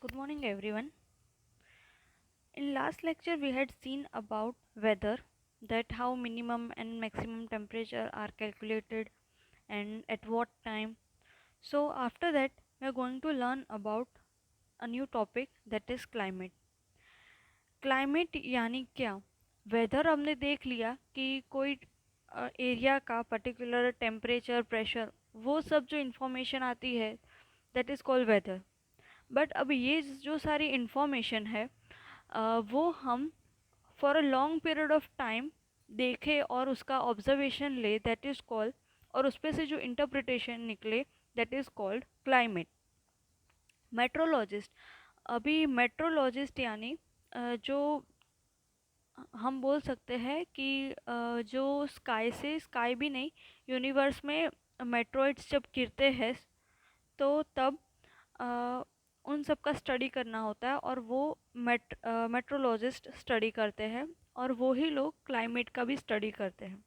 Good morning, everyone. In last lecture, we had seen about weather, that how minimum and maximum temperature are calculated and at what time. So after that, we are going to learn about a new topic, that is climate. Climate यानी क्या? Weather हमने देख लिया कि कोई area का particular temperature, pressure, वो सब जो इन्फॉर्मेशन आती है, that is called weather. But अब ये जो सारी इन्फॉर्मेशन है, वो हम for a long period of time देखें और उसका ऑब्जर्वेशन ले, दैट इज़ कॉल्ड, और उस पर से जो इंटरप्रिटेशन निकले, that is called climate. Metrologist, अभी मेट्रोलॉजिस्ट यानी जो हम बोल सकते हैं कि जो स्काई से, स्काई भी नहीं, यूनिवर्स में मेट्रोइड्स जब गिरते हैं तो तब अ, उन सब का स्टडी करना होता है और वो मेट्रोलॉजिस्ट स्टडी करते हैं और वो ही लोग क्लाइमेट का भी स्टडी करते हैं.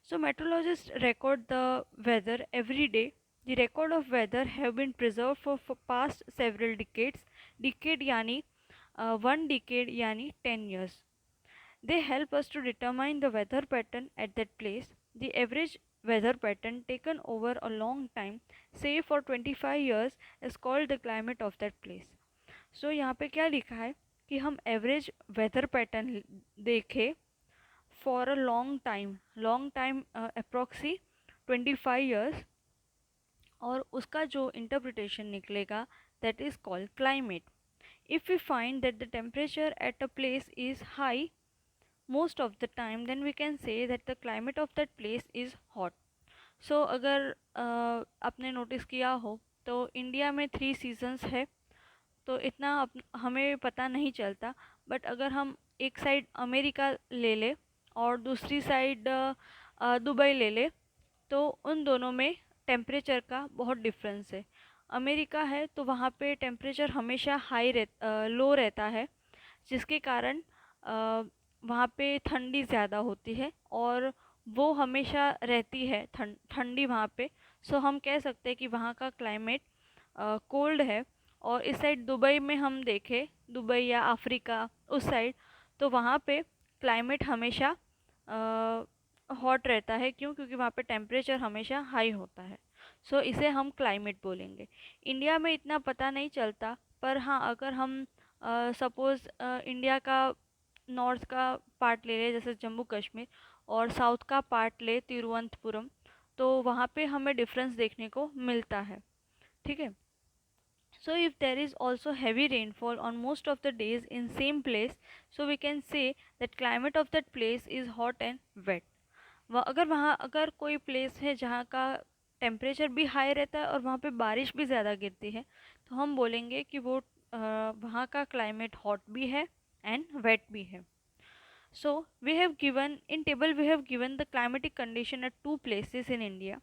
So meteorologists record the weather every day. The record of weather have been preserved for past several decades. Decade यानी one decade यानी 10 years. They help us to determine the weather pattern at that place. The average weather pattern taken over a long time, say for 25 years, is called the climate of that place. So यहाँ पे क्या लिखा है कि हम average weather pattern देखें for a long time approx 25 years, और उसका जो इंटरप्रिटेशन निकलेगा, that is called climate. If we find that the temperature at a place is high most of the time, then we can say that the climate of that place is hot. So अगर आपने notice किया हो तो India में 3 seasons है, तो इतना हमें पता नहीं चलता. बट अगर हम एक साइड अमेरिका ले ले और दूसरी साइड दुबई ले ले, तो उन दोनों में टेम्परेचर का बहुत डिफरेंस है. अमेरिका है तो वहाँ पे टेम्परेचर हमेशा लो रहता है, जिसके कारण वहाँ पे ठंडी ज़्यादा होती है और वो हमेशा रहती है ठंडी वहाँ पे. सो हम कह सकते हैं कि वहाँ का क्लाइमेट कोल्ड है. और इस साइड दुबई में हम देखें, दुबई या अफ्रीका उस साइड, तो वहाँ पे क्लाइमेट हमेशा हॉट रहता है. क्यों? क्योंकि वहाँ पे टेम्परेचर हमेशा हाई होता है. सो इसे हम क्लाइमेट बोलेंगे. इंडिया में इतना पता नहीं चलता, पर हाँ, अगर हम सपोज़ इंडिया का नॉर्थ का पार्ट ले लें, जैसे जम्मू कश्मीर, और साउथ का पार्ट ले तिरुवनंतपुरम, तो वहाँ पे हमें डिफरेंस देखने को मिलता है. ठीक है. So if there is also heavy rainfall on most of the days in same place, so we can say that climate of that place is hot and wet. अगर वहाँ अगर कोई प्लेस है जहाँ का टेम्परेचर भी हाई रहता है और वहाँ पे बारिश भी ज़्यादा गिरती है, तो हम बोलेंगे कि वो वहाँ का क्लाइमेट हॉट भी है एंड वेट भी है. So we have given in table, we have given the climatic condition at two places in India.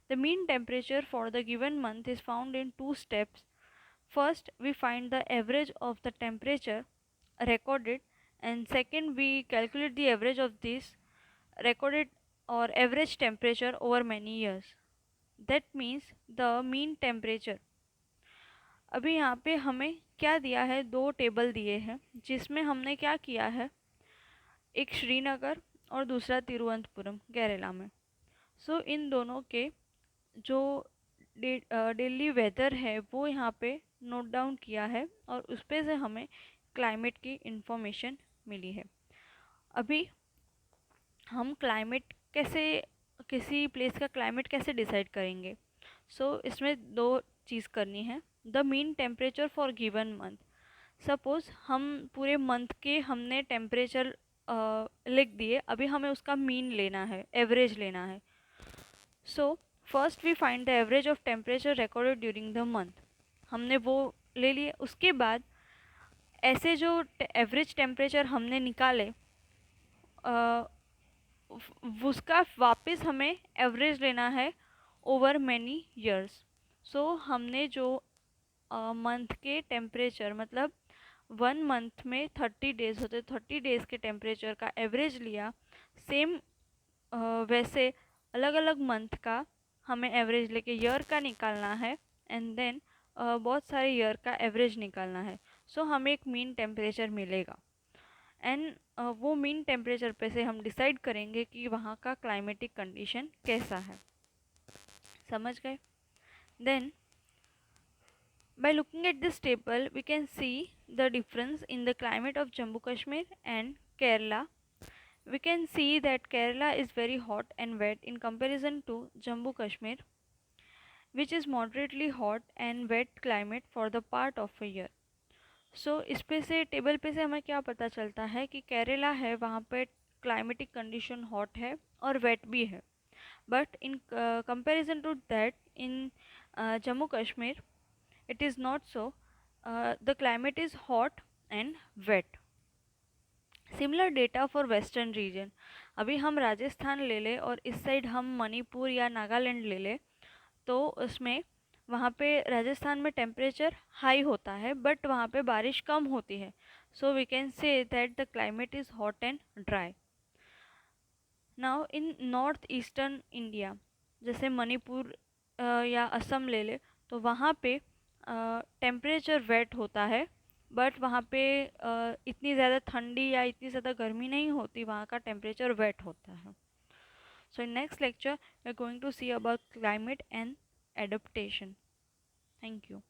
The mean temperature for the given month is found in two steps. First, we find the average of the temperature recorded, and second, we calculate the average of this recorded or average temperature over many years. That means the mean temperature. अभी यहाँ पे हमें क्या दिया है, दो table दिए हैं जिसमें हमने क्या किया है, एक श्रीनगर और दूसरा तिरुवनंतपुरम केरला में. सो इन दोनों के जो डेली वेदर है वो यहाँ पे नोट डाउन किया है और उस पे से हमें क्लाइमेट की इंफॉर्मेशन मिली है. अभी हम क्लाइमेट कैसे, किसी प्लेस का क्लाइमेट कैसे डिसाइड करेंगे. इसमें दो चीज़ करनी है. The mean temperature for given month. Suppose हम पूरे मंथ के हमने टेम्परेचर लिख दिए, अभी हमें उसका मीन लेना है, एवरेज लेना है. First we find the average of temperature recorded during the month. हमने वो ले लिए. उसके बाद ऐसे जो एवरेज टेम्परेचर हमने निकाले, उसका वापस हमें एवरेज लेना है ओवर मैनी ईयर्स. हमने जो मंथ के टेम्परेचर, मतलब 1 मंथ में 30 डेज होते, 30 डेज के टेम्परेचर का एवरेज लिया. सेम वैसे अलग अलग मंथ का हमें एवरेज लेके ईयर का निकालना है, एंड देन बहुत सारे ईयर का एवरेज निकालना है। सो हमें एक मीन टेम्परेचर मिलेगा एंड वो मीन टेम्परेचर पे से हम डिसाइड करेंगे कि वहाँ का क्लाइमेटिक कंडीशन कैसा है। समझ गए? Then by looking at this table we can see the difference in the climate of Jammu Kashmir and Kerala. We can see that Kerala is very hot and wet in comparison to Jammu Kashmir, which is moderately hot and wet climate for the part of a year. So इस पे से table पे से हमें क्या पता चलता है कि केरला है वहाँ पे क्लाइमेटिक कंडीशन हॉट है और वेट भी है, but in comparison to that in Jammu Kashmir it is not so. The climate is hot and wet. Similar data for western region. अभी हम राजस्थान ले लें और इस साइड हम मणिपुर या नागालैंड ले लें, तो उसमें वहाँ पे राजस्थान में टेम्परेचर हाई होता है बट वहाँ पे बारिश कम होती है. So we can say that the climate is hot and dry. Now in north eastern India, जैसे मणिपुर या असम ले ले, तो वहाँ पे टेम्परेचर वेट होता है बट वहाँ पे इतनी ज़्यादा ठंडी या इतनी ज़्यादा गर्मी नहीं होती, वहाँ का टेम्परेचर वेट होता है. So in next lecture we are going to see about climate and adaptation. Thank you.